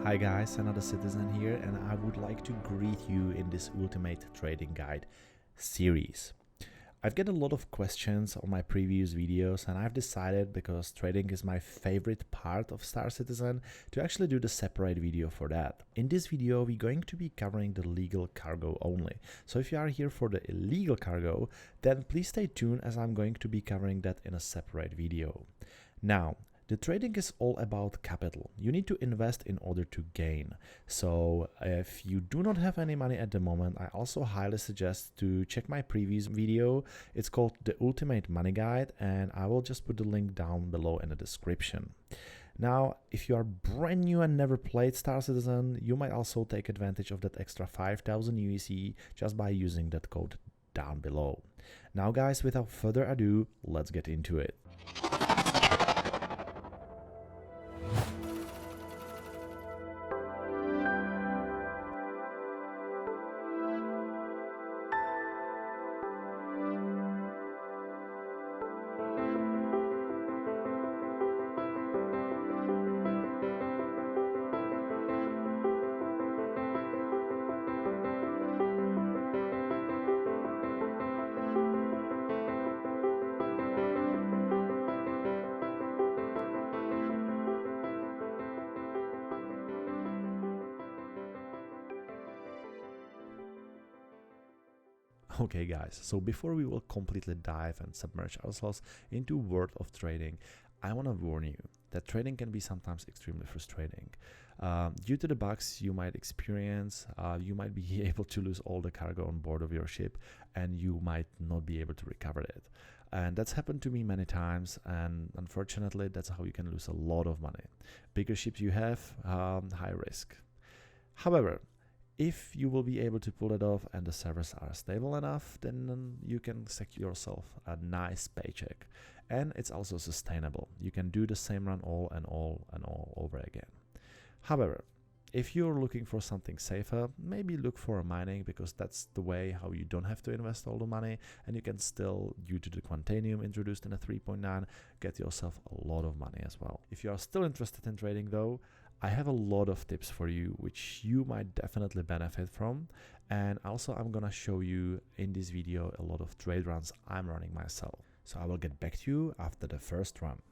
Hi guys, another citizen here, and I would like to greet you in this Ultimate Trading Guide series. I've get a lot of questions on my previous videos, and I've decided, because trading is my favorite part of Star Citizen, to actually do the separate video for that. In this video, we're going to be covering the legal cargo only. So if you are here for the illegal cargo, then please stay tuned, as I'm going to be covering that in a separate video. Now, the trading is all about capital. You need to invest in order to gain. So if you do not have any money at the moment, I also highly suggest to check my previous video. It's called the Ultimate Money Guide, and I will just put the link down below in the description. Now, if you are brand new and never played Star Citizen, you might also take advantage of that extra 5,000 UEC just by using that code down below. Now guys, without further ado, let's get into it. Okay guys, so before we will completely dive and submerge ourselves into world of trading, I want to warn you that trading can be sometimes extremely frustrating. Due to the bugs you might experience, you might be able to lose all the cargo on board of your ship, and you might not be able to recover it. And that's happened to me many times, and unfortunately that's how you can lose a lot of money. Bigger ships you have, high risk. However, if you will be able to pull it off and the servers are stable enough, then you can secure yourself a nice paycheck. And it's also sustainable. You can do the same run all and all over again. However, if you're looking for something safer, maybe look for mining, because that's the way how you don't have to invest all the money, and you can still, due to the Quantanium introduced in a 3.9, get yourself a lot of money as well. If you are still interested in trading though, I have a lot of tips for you which you might definitely benefit from, and also I'm gonna show you in this video a lot of trade runs I'm running myself. So I will get back to you after the first run.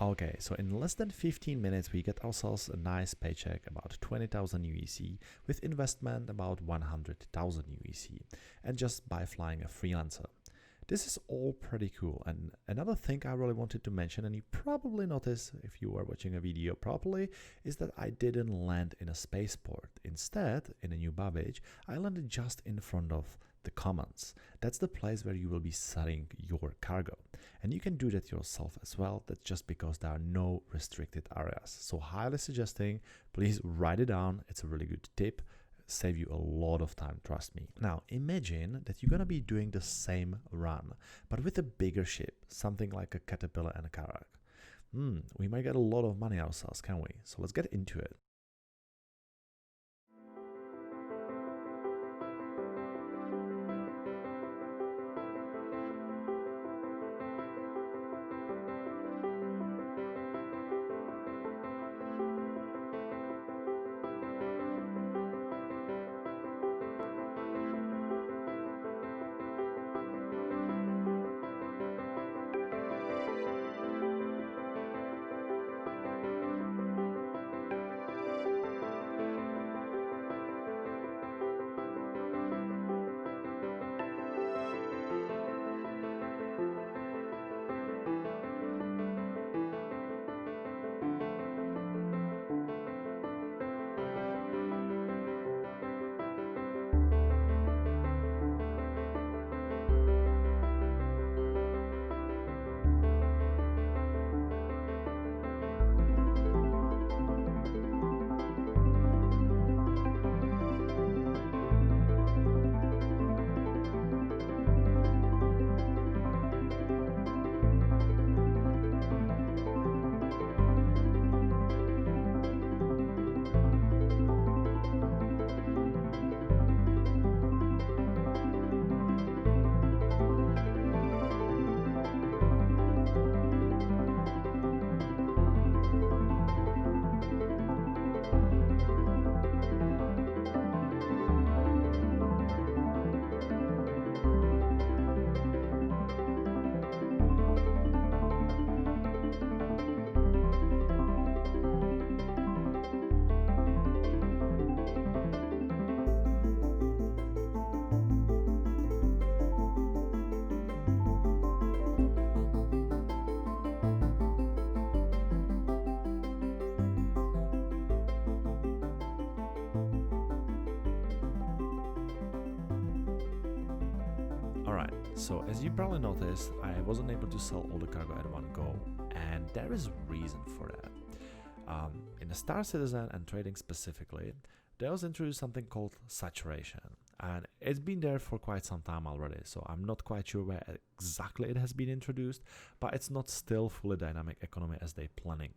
Okay, so in less than 15 minutes, we get ourselves a nice paycheck, about 20,000 UEC, with investment about 100,000 UEC, and just by flying a freelancer. This is all pretty cool, and another thing I really wanted to mention, and you probably noticed if you were watching a video properly, is that I didn't land in a spaceport. Instead, in a new Babbage, I landed just in front of the commons. That's the place where you will be selling your cargo. And you can do that yourself as well. That's just because there are no restricted areas. So highly suggesting, please write it down. It's a really good tip. Save you a lot of time, trust me. Now imagine that you're gonna be doing the same run, but with a bigger ship, something like a Caterpillar and a Karak. We might get a lot of money ourselves, can we? So let's get into it. Alright, so as you probably noticed, I wasn't able to sell all the cargo at one go, and there is a reason for that. In the Star Citizen and trading specifically, there was introduced something called saturation, and it's been there for quite some time already, so I'm not quite sure where exactly it has been introduced, but it's not still fully dynamic economy as they're planning.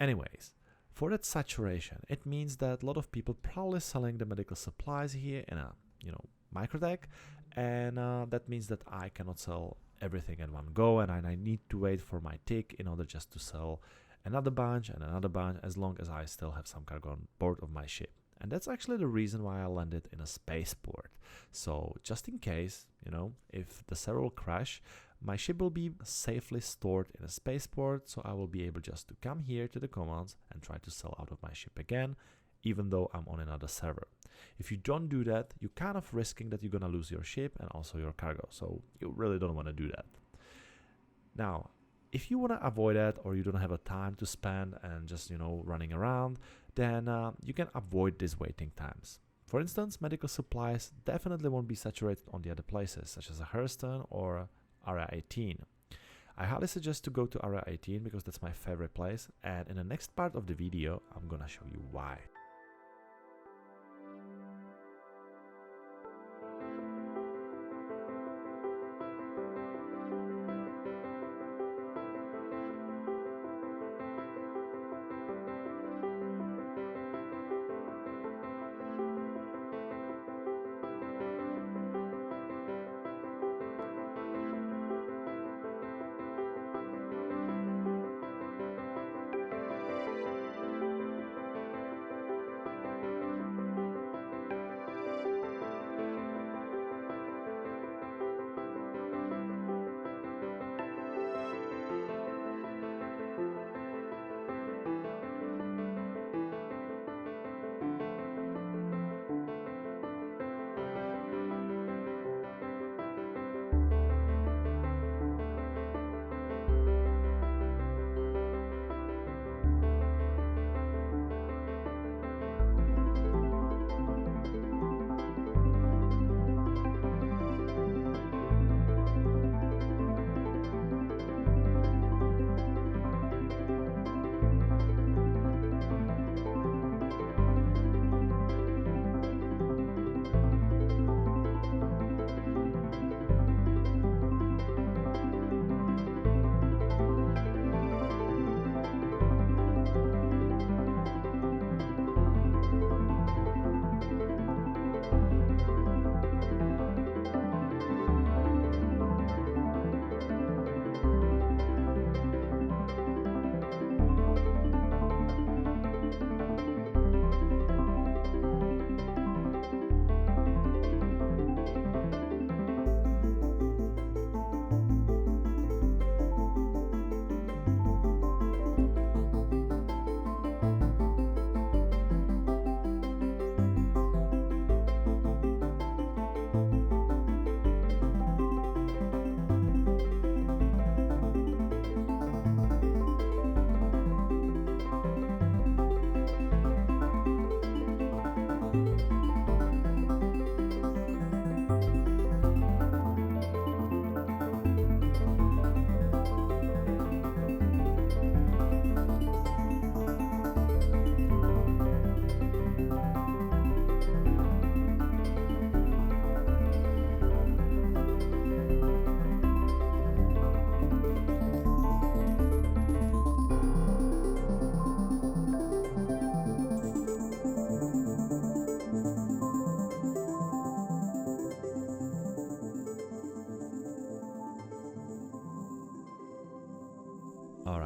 Anyways, for that saturation, it means that a lot of people probably selling the medical supplies here in a microtech, and that means that I cannot sell everything at one go, and I need to wait for my tick in order just to sell another bunch and another bunch, as long as I still have some cargo on board of my ship. And that's actually the reason why I landed in a spaceport. So just in case, if the server will crash, my ship will be safely stored in a spaceport, so I will be able just to come here to the commands and try to sell out of my ship again, even though I'm on another server. If you don't do that, you're kind of risking that you're gonna lose your ship and also your cargo, so you really don't want to do that. Now, if you want to avoid that, or you don't have a time to spend and just running around, then you can avoid these waiting times. For instance, medical supplies definitely won't be saturated on the other places, such as a Hurston or Area 18. I highly suggest to go to Area 18 because that's my favorite place, and in the next part of the video, I'm gonna show you why.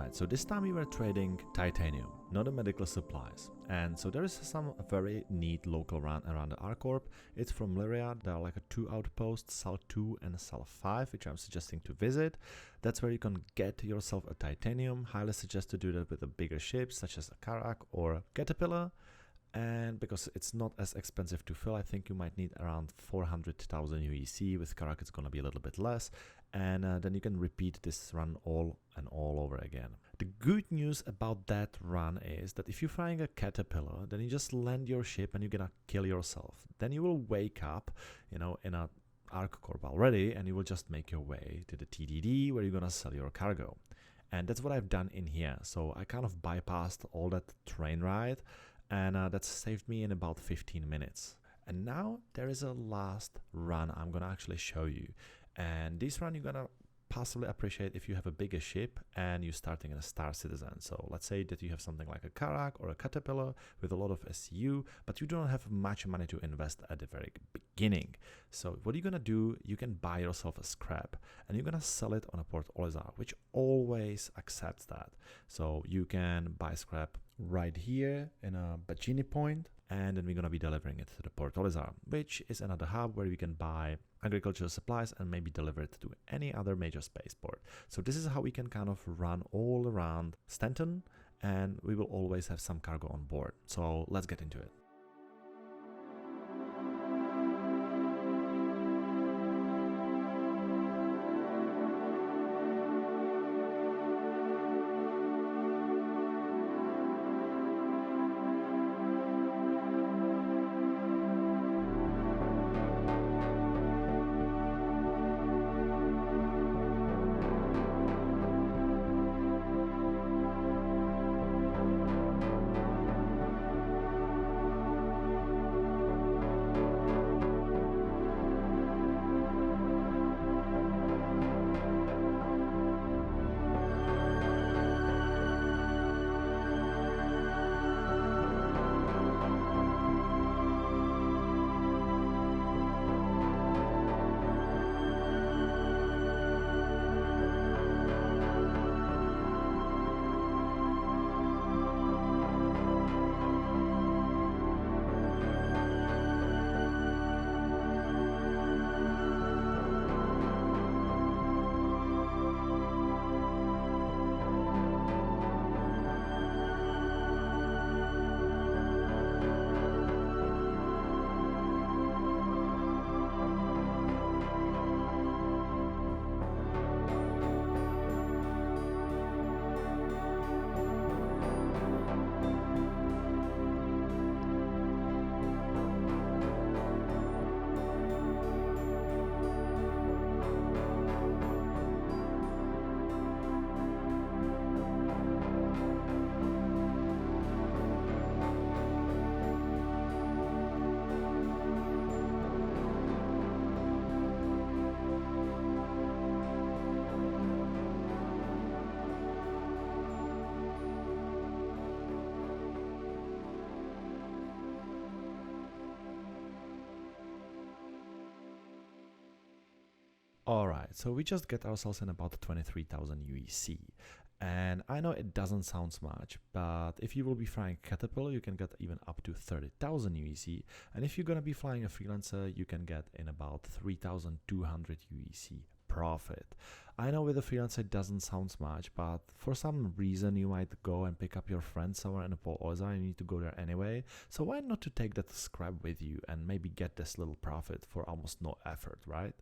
Alright, so this time we were trading titanium, not the medical supplies. And so there is some very neat local run around the R-Corp. It's from Lyria. There are like 2 outposts, Sal 2 and Sal 5, which I'm suggesting to visit. That's where you can get yourself a titanium. Highly suggest to do that with the bigger ships such as a Karak or a Caterpillar. And because it's not as expensive to fill, I think you might need around 400,000 UEC. With Karak it's going to be a little bit less. And then you can repeat this run all over again. The good news about that run is that if you're flying a Caterpillar, then you just land your ship and you're gonna kill yourself. Then you will wake up, in a ArcCorp already, and you will just make your way to the TDD where you're gonna sell your cargo. And that's what I've done in here. So I kind of bypassed all that train ride, and that saved me in about 15 minutes. And now there is a last run I'm gonna actually show you. And this run you're gonna possibly appreciate if you have a bigger ship and you're starting in a Star Citizen. So let's say that you have something like a Karak or a Caterpillar with a lot of SCU, but you don't have much money to invest at the very beginning. So what you're gonna do, you can buy yourself a scrap and you're gonna sell it on a Port Olisar, which always accepts that. So you can buy scrap right here in a Bajini point, and then we're going to be delivering it to the Port Olisar, which is another hub where we can buy agricultural supplies and maybe deliver it to any other major spaceport. So this is how we can kind of run all around Stanton, and we will always have some cargo on board. So let's get into it. Alright, so we just get ourselves in about 23,000 UEC. And I know it doesn't sound much, but if you will be flying Caterpillar, you can get even up to 30,000 UEC. And if you're gonna be flying a Freelancer, you can get in about 3,200 UEC profit. I know with a Freelancer it doesn't sound much, but for some reason you might go and pick up your friend somewhere in a Port Olisar and you need to go there anyway. So why not to take that scrap with you and maybe get this little profit for almost no effort, right?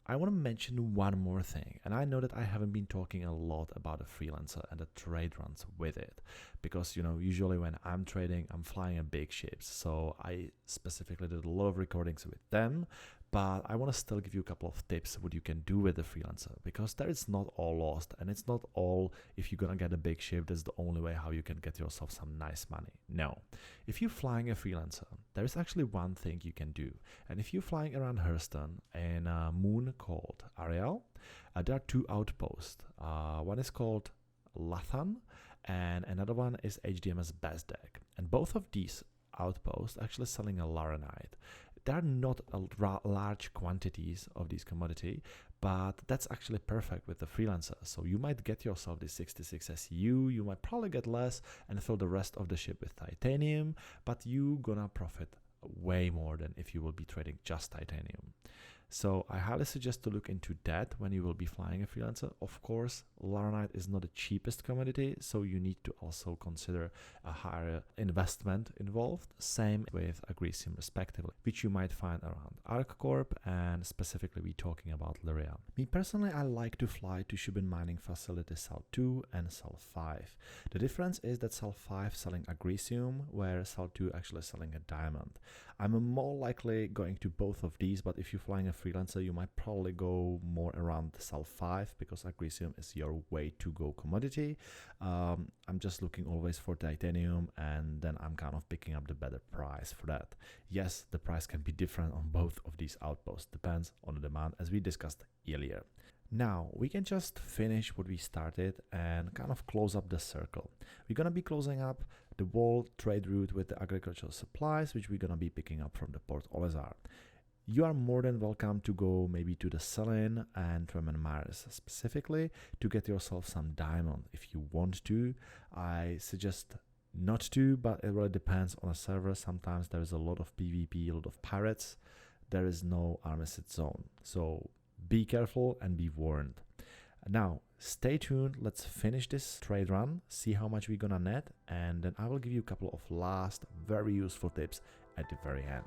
I want to mention one more thing, and I know that I haven't been talking a lot about a Freelancer and the trade runs with it, because usually when I'm trading, I'm flying a big ships, so I specifically did a lot of recordings with them. But I want to still give you a couple of tips what you can do with the Freelancer, because there it's not all lost, and it's not all if you're gonna get a big ship, that's the only way how you can get yourself some nice money. No, if you're flying a Freelancer, there is actually one thing you can do, and if you're flying around Hurston in a moon called Ariel, there are 2 outposts. One is called Lathan, and another one is HDMS Bezdek, and both of these outposts actually selling a Laranite. There are not large quantities of this commodity, but that's actually perfect with the freelancer. So you might get yourself this 66 SEU, you might probably get less and fill the rest of the ship with titanium, but you gonna profit way more than if you will be trading just titanium. So I highly suggest to look into that when you will be flying a freelancer. Of course, laranite is not the cheapest commodity, so you need to also consider a higher investment involved. Same with agricium respectively, which you might find around ArcCorp, and specifically we're talking about Lyria. Me personally, I like to fly to Shubin mining facility Cell 2 and Cell 5. The difference is that Cell 5 selling agricium, where Cell 2 actually selling a diamond. I'm more likely going to both of these, but if you're flying a freelancer, you might probably go more around Cell 5 because agricium is your way to go commodity. I'm just looking always for titanium, and then I'm kind of picking up the better price for that. Yes, the price can be different on both of these outposts, depends on the demand, as we discussed earlier. Now, we can just finish what we started and kind of close up the circle. We're going to be closing up the wall trade route with the agricultural supplies, which we're going to be picking up from the Port Olezar. You are more than welcome to go maybe to the Selene and Tremen Maris specifically to get yourself some diamond if you want to. I suggest not to, but it really depends on a server. Sometimes there is a lot of PvP, a lot of pirates. There is no armistice zone. So be careful and be warned. Now, stay tuned. Let's finish this trade run, see how much we're gonna net, and then I will give you a couple of last very useful tips at the very end.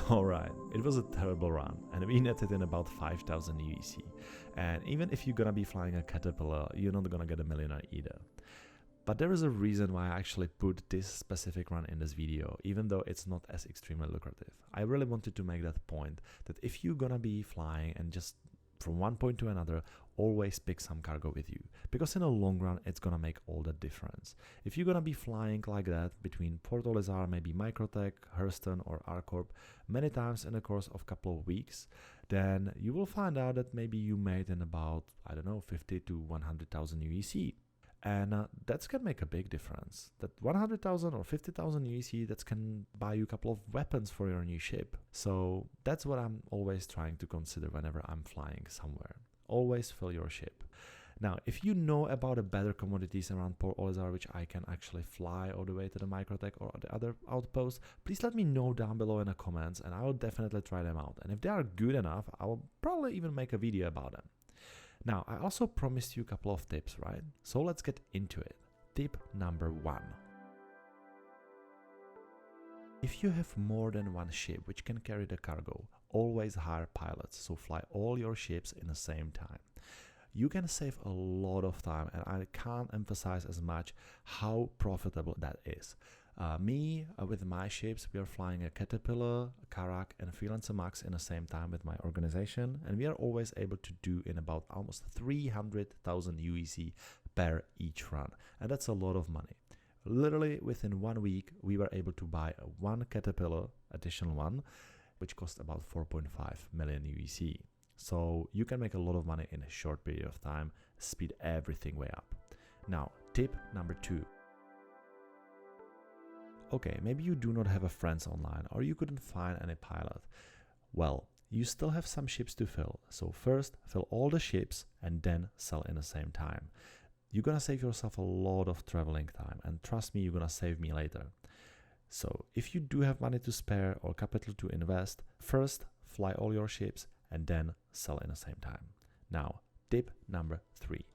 Alright, it was a terrible run, and we netted in about 5,000 UEC. And even if you're gonna be flying a Caterpillar, you're not gonna get a millionaire either. But there is a reason why I actually put this specific run in this video, even though it's not as extremely lucrative. I really wanted to make that point, that if you're gonna be flying and just from one point to another, always pick some cargo with you, because in the long run it's gonna make all the difference. If you're gonna be flying like that between Port Olisar, maybe Microtech, Hurston or ArCorp many times in the course of a couple of weeks, then you will find out that maybe you made in about, I don't know, 50 to 100,000 UEC. And that can make a big difference. That 100,000 or 50,000 UEC, that can buy you a couple of weapons for your new ship. So that's what I'm always trying to consider whenever I'm flying somewhere. Always fill your ship. Now, if you know about the better commodities around Port Olisar, which I can actually fly all the way to the Microtech or the other outposts, please let me know down below in the comments, and I will definitely try them out. And if they are good enough, I will probably even make a video about them. Now, I also promised you a couple of tips, right? So let's get into it. Tip number 1. If you have more than one ship which can carry the cargo, always hire pilots, so fly all your ships in the same time. You can save a lot of time, and I can't emphasize as much how profitable that is. With my ships, we are flying a Caterpillar, a Karak and a Freelancer Max in the same time with my organization, and we are always able to do in about almost 300,000 UEC per each run, and that's a lot of money. Literally within 1 week, we were able to buy one Caterpillar, additional one, which cost about 4.5 million UEC. So you can make a lot of money in a short period of time, speed everything way up. Now, tip number 2. Okay, maybe you do not have a friends online, or you couldn't find any pilot. Well, you still have some ships to fill. So first, fill all the ships and then sell in the same time. You're gonna save yourself a lot of traveling time, and trust me, you're gonna save me later. So if you do have money to spare or capital to invest, first fly all your ships and then sell in the same time. Now, tip number 3.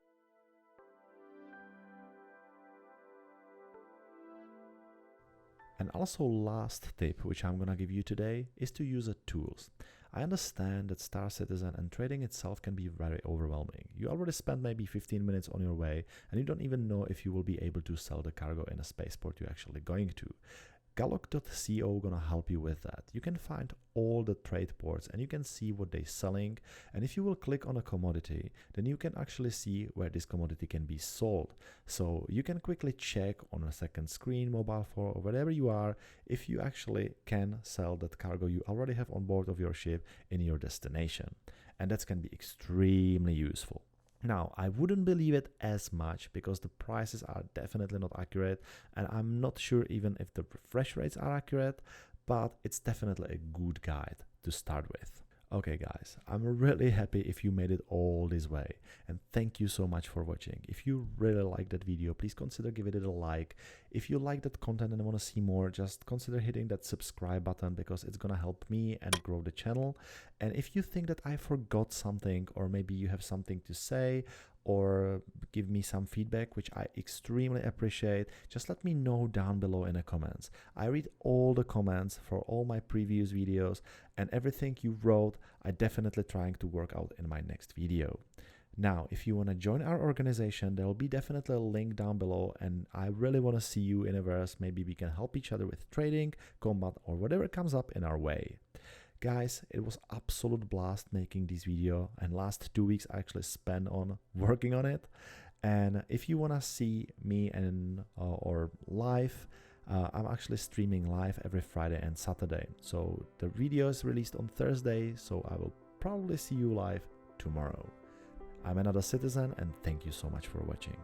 And also last tip, which I'm gonna give you today, is to use the tools. I understand that Star Citizen and trading itself can be very overwhelming. You already spent maybe 15 minutes on your way, and you don't even know if you will be able to sell the cargo in a spaceport you're actually going to. Galloc.co gonna help you with that. You can find all the trade ports and you can see what they're selling, and if you will click on a commodity, then you can actually see where this commodity can be sold. So you can quickly check on a second screen, mobile phone, or wherever you are, if you actually can sell that cargo you already have on board of your ship in your destination, and that can be extremely useful. Now, I wouldn't believe it as much because the prices are definitely not accurate, and I'm not sure even if the refresh rates are accurate, but it's definitely a good guide to start with. Okay guys, I'm really happy if you made it all this way, and thank you so much for watching. If you really liked that video, please consider giving it a like. If you like that content and want to see more, just consider hitting that subscribe button because it's gonna help me and grow the channel. And if you think that I forgot something, or maybe you have something to say or give me some feedback, which I extremely appreciate, just let me know down below in the comments. I read all the comments for all my previous videos, and everything you wrote I definitely trying to work out in my next video. Now, if you want to join our organization, there will be definitely a link down below, and I really want to see you in a verse. Maybe we can help each other with trading, combat, or whatever comes up in our way. Guys, it was absolute blast making this video, and last 2 weeks I actually spent on working on it. And if you want to see me and or live, I'm actually streaming live every Friday and Saturday. So the video is released on Thursday, so I will probably see you live tomorrow. I'm another citizen, and thank you so much for watching.